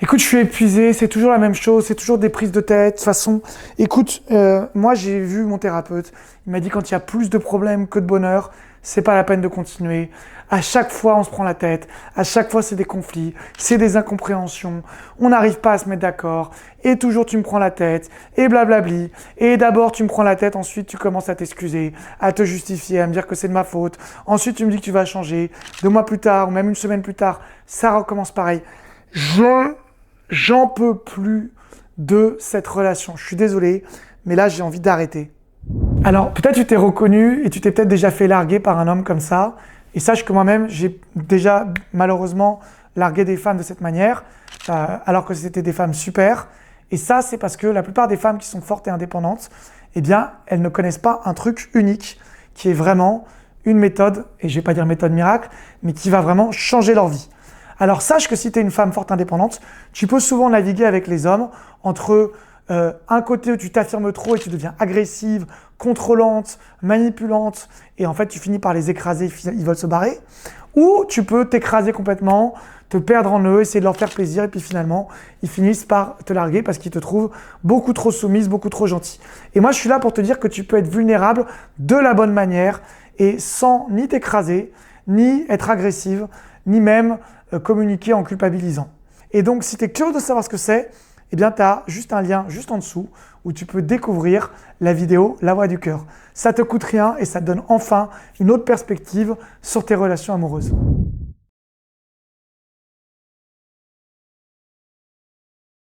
Écoute, je suis épuisé, c'est toujours la même chose, c'est toujours des prises de tête. De toute façon, écoute, moi j'ai vu mon thérapeute, il m'a dit quand il y a plus de problèmes que de bonheur, c'est pas la peine de continuer. À chaque fois, on se prend la tête, à chaque fois, c'est des conflits, c'est des incompréhensions, on n'arrive pas à se mettre d'accord, et toujours tu me prends la tête, et blablabli, et d'abord tu me prends la tête, ensuite tu commences à t'excuser, à te justifier, à me dire que c'est de ma faute, ensuite tu me dis que tu vas changer, 2 mois plus tard, ou même une semaine plus tard, ça recommence pareil. J'en peux plus de cette relation. Je suis désolé, mais là j'ai envie d'arrêter. Alors peut-être tu t'es reconnu et tu t'es peut-être déjà fait larguer par un homme comme ça. Et sache que moi-même, j'ai déjà malheureusement largué des femmes de cette manière, alors que c'était des femmes super. Et ça, c'est parce que la plupart des femmes qui sont fortes et indépendantes, eh bien, elles ne connaissent pas un truc unique, qui est vraiment une méthode, et je ne vais pas dire méthode miracle, mais qui va vraiment changer leur vie. Alors sache que si tu es une femme forte indépendante, tu peux souvent naviguer avec les hommes entre un côté où tu t'affirmes trop et tu deviens agressive, contrôlante, manipulante, et en fait tu finis par les écraser, ils veulent se barrer, ou tu peux t'écraser complètement, te perdre en eux, essayer de leur faire plaisir, et puis finalement ils finissent par te larguer parce qu'ils te trouvent beaucoup trop soumise, beaucoup trop gentille. Et moi je suis là pour te dire que tu peux être vulnérable de la bonne manière et sans ni t'écraser, ni être agressive, ni même communiquer en culpabilisant. Et donc, si tu es curieux de savoir ce que c'est, eh bien, tu as juste un lien juste en dessous où tu peux découvrir la vidéo La Voix du Cœur. Ça te coûte rien et ça te donne enfin une autre perspective sur tes relations amoureuses.